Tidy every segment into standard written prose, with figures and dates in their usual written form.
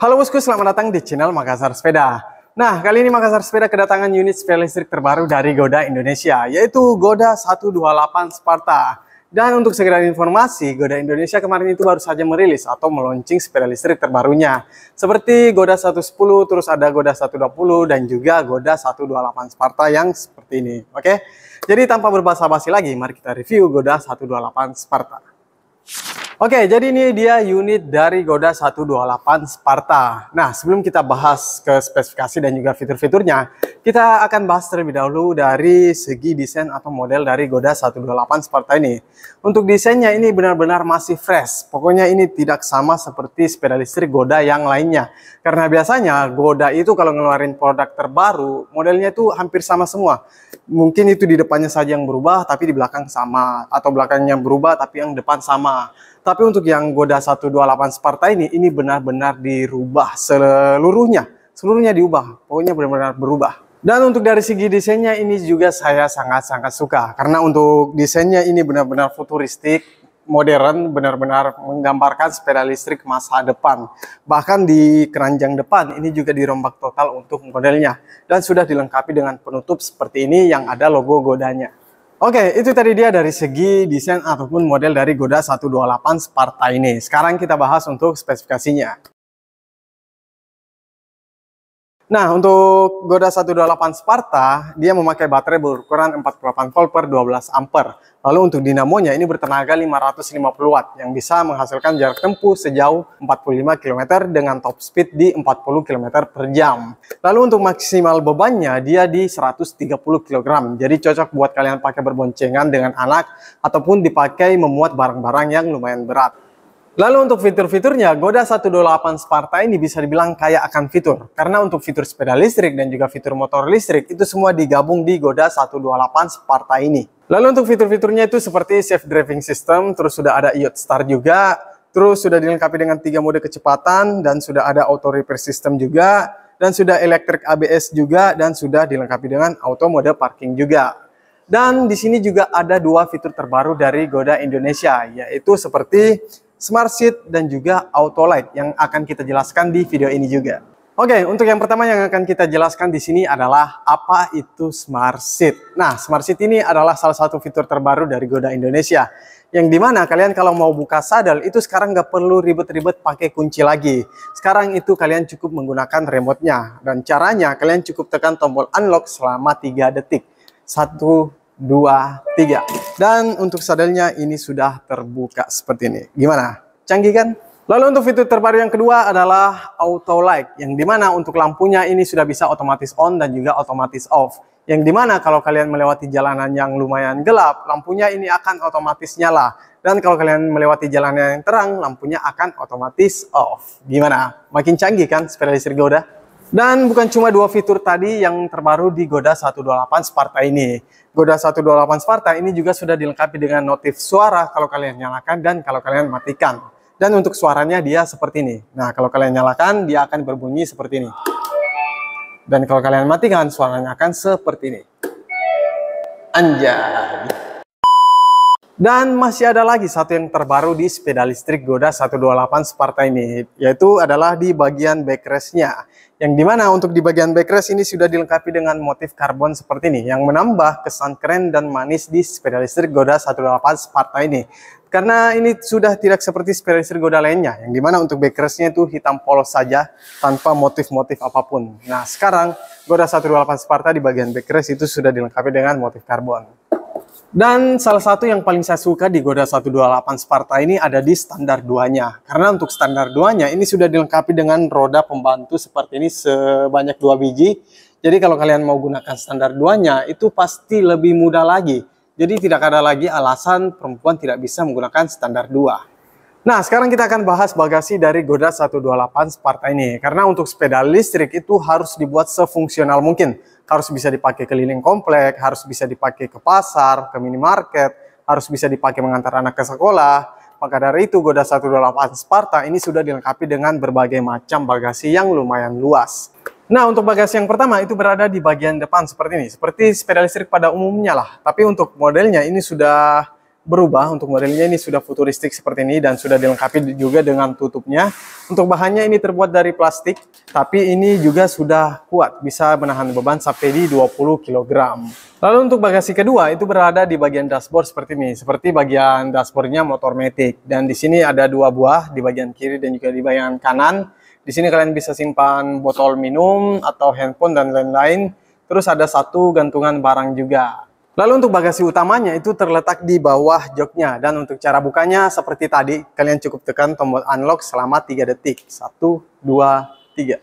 Halo bosku, selamat datang di channel Makassar Sepeda. Nah, kali ini Makassar Sepeda kedatangan unit sepeda listrik terbaru dari Goda Indonesia, yaitu Goda 128 Sparta. Dan untuk sekedar informasi, Goda Indonesia kemarin itu baru saja merilis atau meluncing sepeda listrik terbarunya. Seperti Goda 110, terus ada Goda 120, dan juga Goda 128 Sparta yang seperti ini. Oke, jadi tanpa berbasa-basi lagi, mari kita review Goda 128 Sparta. Oke, jadi ini dia unit dari Goda 128 Sparta. Nah, sebelum kita bahas ke spesifikasi dan juga fitur-fiturnya, kita akan bahas terlebih dahulu dari segi desain atau model dari Goda 128 Sparta ini. Untuk desainnya ini benar-benar masih fresh. Pokoknya ini tidak sama seperti sepeda listrik Goda yang lainnya. Karena biasanya Goda itu kalau ngeluarin produk terbaru, modelnya itu hampir sama semua. Mungkin itu di depannya saja yang berubah, tapi di belakang sama. Atau belakangnya berubah, tapi yang depan sama. Tapi untuk yang Goda 128 Sparta ini benar-benar dirubah seluruhnya. Seluruhnya diubah, pokoknya benar-benar berubah. Dan untuk dari segi desainnya ini juga saya sangat-sangat suka. Karena untuk desainnya ini benar-benar futuristik, modern, benar-benar menggambarkan sepeda listrik masa depan. Bahkan di keranjang depan ini juga dirombak total untuk modelnya. Dan sudah dilengkapi dengan penutup seperti ini yang ada logo Godanya. Oke, itu tadi dia dari segi desain ataupun model dari Goda 128 Sparta ini. Sekarang kita bahas untuk spesifikasinya. Nah, untuk Goda 128 Sparta, dia memakai baterai berukuran 48 volt per 12 ampere. Lalu untuk dinamonya ini bertenaga 550 watt yang bisa menghasilkan jarak tempuh sejauh 45 km dengan top speed di 40 km per jam. Lalu untuk maksimal bebannya dia di 130 kg. Jadi cocok buat kalian pakai berboncengan dengan anak ataupun dipakai memuat barang-barang yang lumayan berat. Lalu untuk fitur-fiturnya, Goda 128 Sparta ini bisa dibilang kaya akan fitur. Karena untuk fitur sepeda listrik dan juga fitur motor listrik, itu semua digabung di Goda 128 Sparta ini. Lalu untuk fitur-fiturnya itu seperti safe driving system, terus sudah ada IOT start juga, terus sudah dilengkapi dengan 3 mode kecepatan, dan sudah ada auto repair system juga, dan sudah electric ABS juga, dan sudah dilengkapi dengan auto mode parking juga. Dan di sini juga ada 2 fitur terbaru dari Goda Indonesia, yaitu seperti Smart Seat dan juga Auto Light yang akan kita jelaskan di video ini juga. Oke, untuk yang pertama yang akan kita jelaskan di sini adalah apa itu Smart Seat. Nah, Smart Seat ini adalah salah satu fitur terbaru dari Goda Indonesia. Yang dimana kalian kalau mau buka sadel itu sekarang nggak perlu ribet-ribet pakai kunci lagi. Sekarang itu kalian cukup menggunakan remote-nya. Dan caranya kalian cukup tekan tombol unlock selama 3 detik. 1, 2, 3. Dan untuk sadelnya ini sudah terbuka seperti ini. Gimana? Canggih kan? Lalu untuk fitur terbaru yang kedua adalah Auto Light. Yang dimana untuk lampunya ini sudah bisa otomatis on dan juga otomatis off. Yang dimana kalau kalian melewati jalanan yang lumayan gelap, lampunya ini akan otomatis nyala. Dan kalau kalian melewati jalanan yang terang, lampunya akan otomatis off. Gimana? Makin canggih kan sepeda listrik Goda? Dan bukan cuma 2 fitur tadi yang terbaru di Goda 128 Sparta ini. Goda 128 Sparta ini juga sudah dilengkapi dengan notif suara kalau kalian nyalakan dan kalau kalian matikan. Dan untuk suaranya dia seperti ini. Nah, kalau kalian nyalakan dia akan berbunyi seperti ini. Dan kalau kalian matikan suaranya akan seperti ini. Anjay. Dan masih ada lagi satu yang terbaru di sepeda listrik Goda 128 Sparta ini, yaitu adalah di bagian backrest-nya. Yang dimana untuk di bagian backrest ini sudah dilengkapi dengan motif karbon seperti ini, yang menambah kesan keren dan manis di sepeda listrik Goda 128 Sparta ini. Karena ini sudah tidak seperti sepeda listrik Goda lainnya, yang dimana untuk backrest-nya itu hitam polos saja, tanpa motif-motif apapun. Nah, sekarang Goda 128 Sparta di bagian backrest itu sudah dilengkapi dengan motif karbon. Dan salah satu yang paling saya suka di Goda 128 Sparta ini ada di standar 2-nya. Karena untuk standar 2-nya ini sudah dilengkapi dengan roda pembantu seperti ini sebanyak 2 biji. Jadi kalau kalian mau gunakan standar 2-nya itu pasti lebih mudah lagi. Jadi tidak ada lagi alasan perempuan tidak bisa menggunakan standar 2. Nah, sekarang kita akan bahas bagasi dari Goda 128 Sparta ini. Karena untuk sepeda listrik itu harus dibuat sefungsional mungkin. Harus bisa dipakai keliling komplek, harus bisa dipakai ke pasar, ke minimarket, harus bisa dipakai mengantar anak ke sekolah. Maka dari itu Goda 128 Sparta ini sudah dilengkapi dengan berbagai macam bagasi yang lumayan luas. Nah, untuk bagasi yang pertama itu berada di bagian depan seperti ini. Seperti sepeda listrik pada umumnya lah. Tapi untuk modelnya ini sudah berubah. Untuk modelnya ini sudah futuristik seperti ini dan sudah dilengkapi juga dengan tutupnya. Untuk bahannya ini terbuat dari plastik, tapi ini juga sudah kuat, bisa menahan beban sampai di 20 kg. Lalu untuk bagasi kedua itu berada di bagian dashboard seperti ini. Seperti bagian dashboardnya motor Matic. Dan di sini ada 2 buah di bagian kiri dan juga di bagian kanan. Di sini kalian bisa simpan botol minum atau handphone dan lain-lain. Terus ada 1 gantungan barang juga. Lalu untuk bagasi utamanya itu terletak di bawah joknya. Dan untuk cara bukanya seperti tadi, kalian cukup tekan tombol unlock selama 3 detik. 1, 2, 3.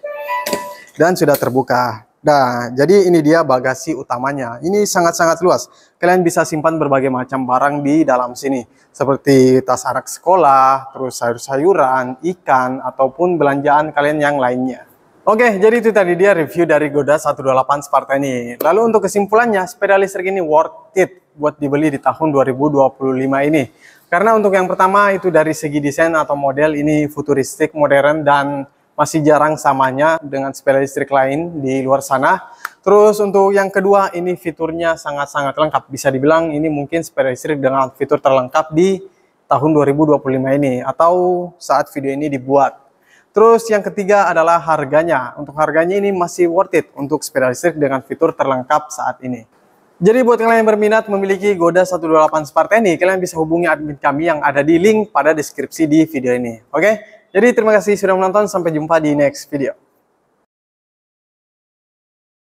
Dan sudah terbuka. Nah, jadi ini dia bagasi utamanya. Ini sangat-sangat luas. Kalian bisa simpan berbagai macam barang di dalam sini. Seperti tas anak sekolah, terus sayur-sayuran, ikan, ataupun belanjaan kalian yang lainnya. Oke, jadi itu tadi dia review dari Goda 128 Sparta ini. Lalu untuk kesimpulannya, sepeda listrik ini worth it buat dibeli di tahun 2025 ini. Karena untuk yang pertama itu dari segi desain atau model ini futuristik, modern, dan masih jarang samanya dengan sepeda listrik lain di luar sana. Terus untuk yang kedua ini fiturnya sangat-sangat lengkap. Bisa dibilang ini mungkin sepeda listrik dengan fitur terlengkap di tahun 2025 ini atau saat video ini dibuat. Terus yang ketiga adalah harganya. Untuk harganya ini masih worth it untuk sepeda listrik dengan fitur terlengkap saat ini. Jadi buat kalian yang berminat memiliki Goda 128 Sparta ini, kalian bisa hubungi admin kami yang ada di link pada deskripsi di video ini. Oke? Jadi terima kasih sudah menonton, sampai jumpa di next video.